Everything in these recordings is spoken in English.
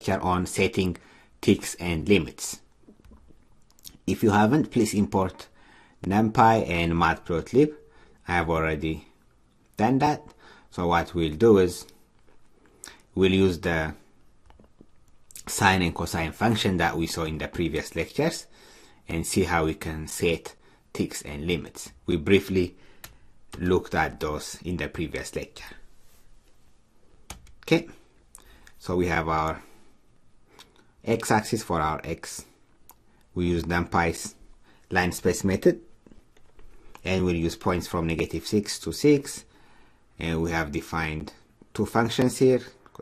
lecture on setting ticks and limits. If you haven't, please import NumPy and Matplotlib. I have already done that. So what we'll do is we'll use the sine and cosine function that we saw in the previous lectures and see how we can set ticks and limits. We briefly looked at those in the previous lecture. Okay, so we have our x-axis. For our x, we use NumPy's line space method, and we'll use points from -6 to 6, and we have defined two functions here,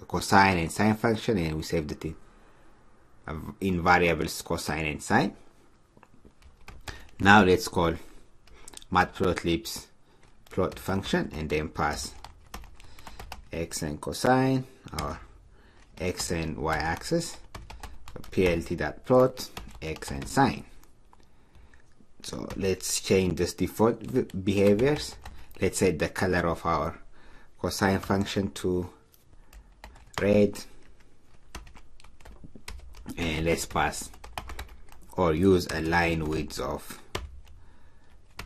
cosine and sine function, and we saved it in variables cosine and sine. Now let's call Matplotlib's plot function and then pass x and cosine, or x and y axis, so plt.plot x and sine. So let's change this default behaviors. Let's set the color of our cosine function to red, and let's pass or use a line width of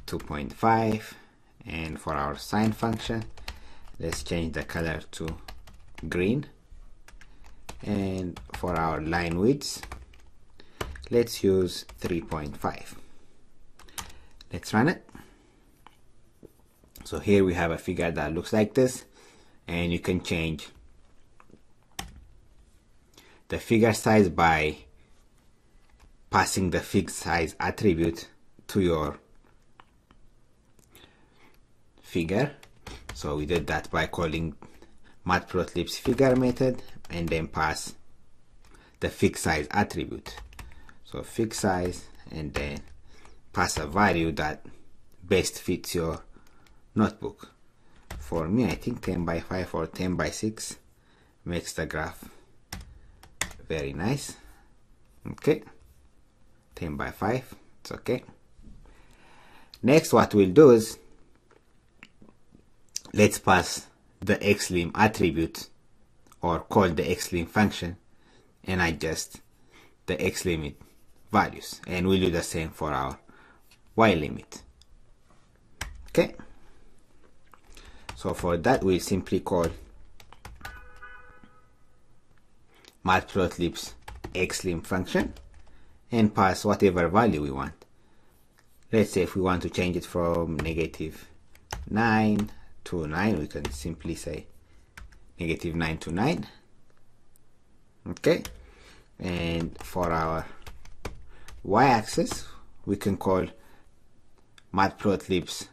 2.5, and for our sine function, let's change the color to green, and for our line width, let's use 3.5. Let's run it. So here we have a figure that looks like this, and you can change the figure size by passing the fig size attribute to your figure. So we did that by calling Matplotlib's figure method and then pass the fig size attribute. So fig size, and then pass a value that best fits your notebook. For me, I think 10 by 5 or 10 by 6 makes the graph very nice. Okay, 10 by 5, it's okay. Next, what we'll do is let's pass the xlim attribute, or call the xlim function, and adjust the xlimit values, and we'll do the same for our y limit. Okay, so for that we'll simply call Matplotlib's xlim function and pass whatever value we want. Let's say if we want to change it from -9 to 9, we can simply say -9 to 9. Okay, and for our y-axis, we can call Matplotlib's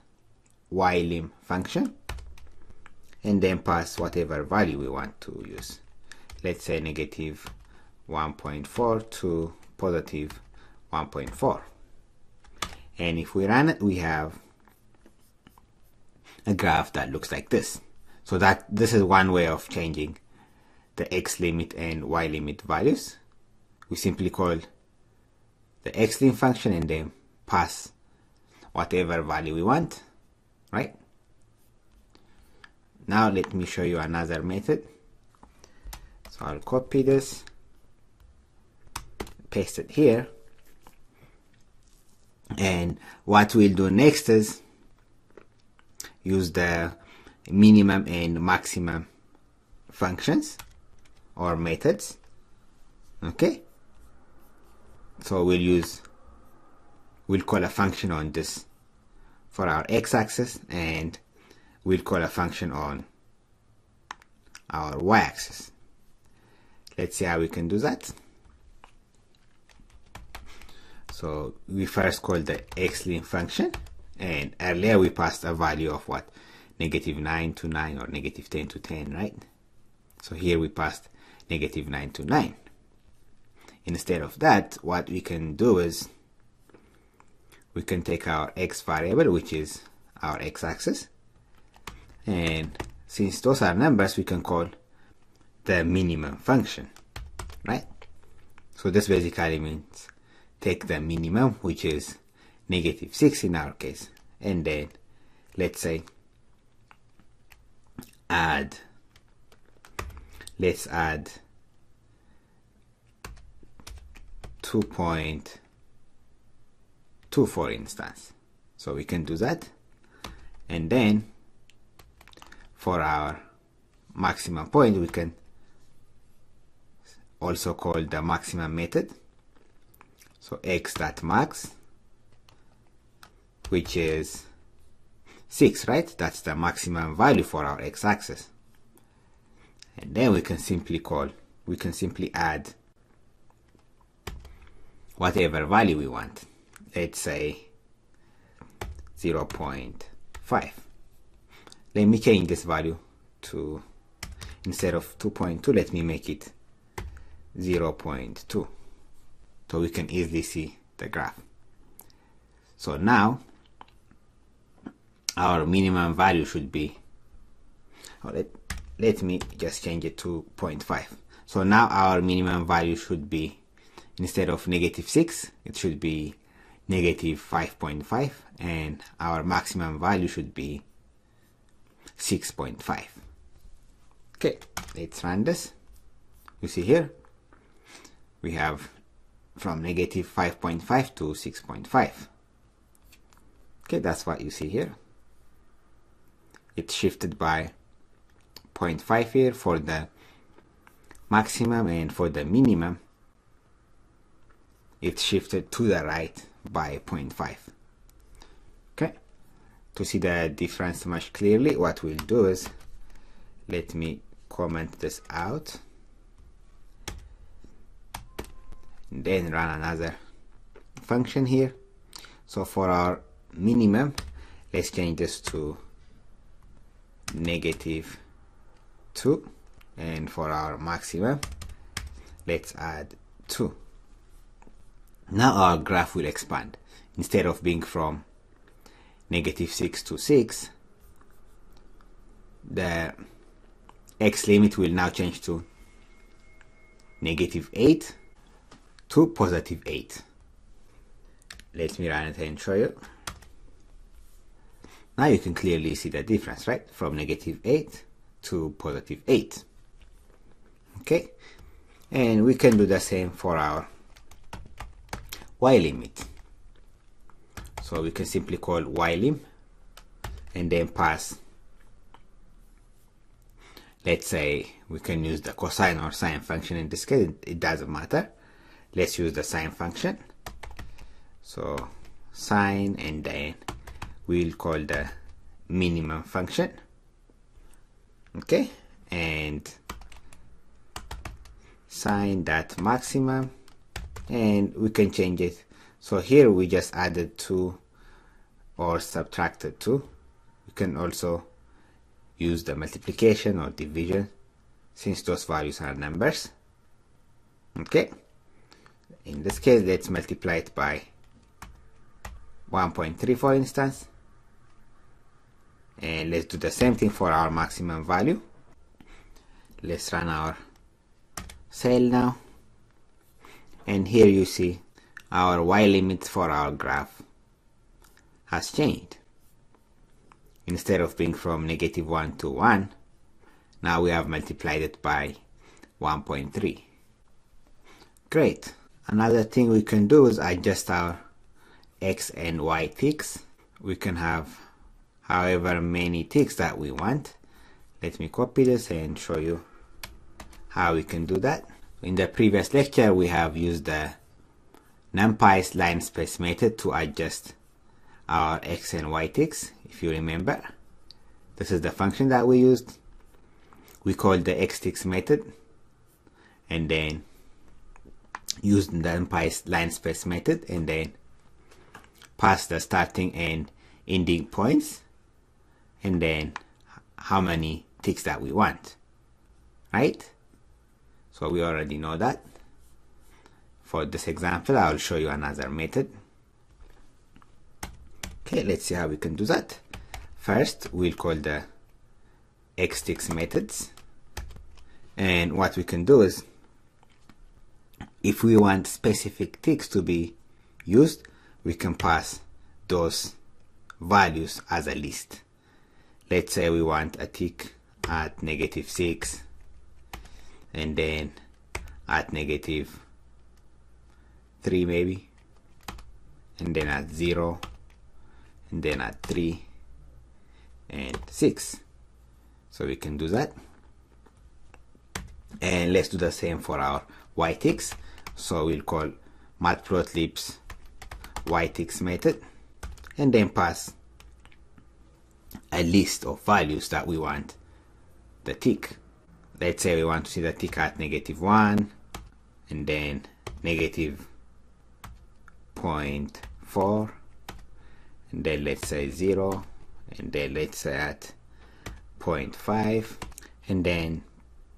ylim function and then pass whatever value we want to use. Let's say -1.4 to +1.4. And if we run it, we have a graph that looks like this. So this is one way of changing the x limit and y limit values. We simply call the xlim function and then pass whatever value we want, right? Now let me show you another method. So I'll copy this, paste it here, and what we'll do next is use the minimum and maximum functions or methods. Okay, so we'll call a function on this for our x-axis, and we'll call a function on our y-axis. Let's see how we can do that. So we first call the xlim function, and earlier we passed a value of what, -9 to 9 or -10 to 10, right? So here we passed -9 to 9. Instead of that, what we can do is we can take our x variable, which is our x-axis, and since those are numbers, we can call the minimum function, right? So this basically means take the minimum, which is -6 in our case, and then let's say let's add 2.2 for instance. So we can do that. And then for our maximum point, we can also call the maximum method. So x.max, which is 6, right? That's the maximum value for our x-axis. And then we can simply add whatever value we want. Let's say 0.5. Let me change this value to, instead of 2.2, let me make it 0.2, so we can easily see the graph. So now our minimum value should be, let me just change it to 0.5. So now our minimum value should be, instead of -6, it should be -5.5, and our maximum value should be 6.5. Okay, let's run this. You see here we have from -5.5 to 6.5. Okay, that's what you see here. It's shifted by 0.5 here for the maximum, and for the minimum it's shifted to the right by 0.5. Okay, to see the difference much clearly, what we'll do is, let me comment this out and then run another function here. So for our minimum, let's change this to -2, and for our maximum, let's add 2. Now our graph will expand. Instead of being from -6 to 6, the x limit will now change to -8 to +8. Let me run it and show you. Now you can clearly see the difference, right? From -8 to +8. Okay, and we can do the same for our y limit. So we can simply call ylim and then pass, let's say we can use the cosine or sine function. In this case it doesn't matter. Let's use the sine function. So sine, and then we'll call the minimum function. Okay, and sine that maximum, and we can change it. So here we just added 2 or subtracted 2. You can also use the multiplication or division, since those values are numbers. Okay, in this case let's multiply it by 1.3 for instance, and let's do the same thing for our maximum value. Let's run our cell now, and here you see our y limit for our graph has changed. Instead of being from -1 to 1, now we have multiplied it by 1.3. Great. Another thing we can do is adjust our x and y ticks. We can have however many ticks that we want. Let me copy this and show you how we can do that. In the previous lecture we have used the NumPy's line space method to adjust our x and y ticks. If you remember, this is the function that we used. We called the xticks method and then used the NumPy's line space method, and then pass the starting and ending points, and then how many ticks that we want, right? So we already know that. For this example I'll show you another method. Okay, let's see how we can do that. First we'll call the xticks methods, and what we can do is, if we want specific ticks to be used, we can pass those values as a list. Let's say we want a tick at -6, and then at -3, 3 maybe, and then at 0, and then at 3 and 6. So we can do that. And let's do the same for our y-ticks. So we'll call Matplotlib's y-ticks method, and then pass a list of values that we want the tick. Let's say we want to see the tick at -1, and then -0.4, and then let's say 0, and then let's say at 0.5, and then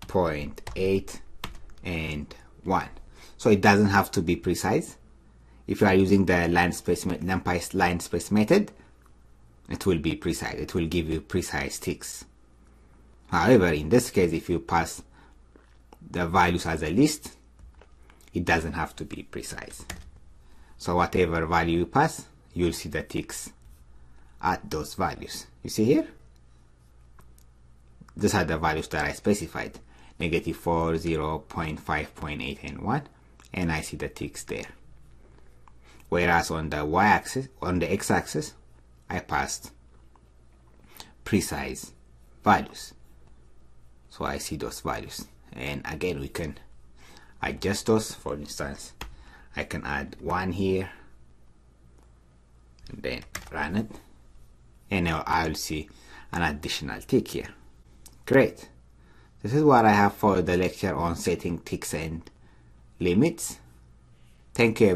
0.8 and 1. So it doesn't have to be precise. If you are using the NumPy's line space method, it will be precise. It will give you precise ticks. However, in this case, if you pass the values as a list, it doesn't have to be precise. So whatever value you pass, you'll see the ticks at those values. You see here? These are the values that I specified: -4, 0, 0.5, 0.8, and 1, and I see the ticks there. Whereas on the y-axis, on the x-axis, I passed precise values. So I see those values. And again, we can adjust those. For instance, I can add 1 here, and then run it, and now I'll see an additional tick here. Great. This is what I have for the lecture on setting ticks and limits. Thank you, everyone.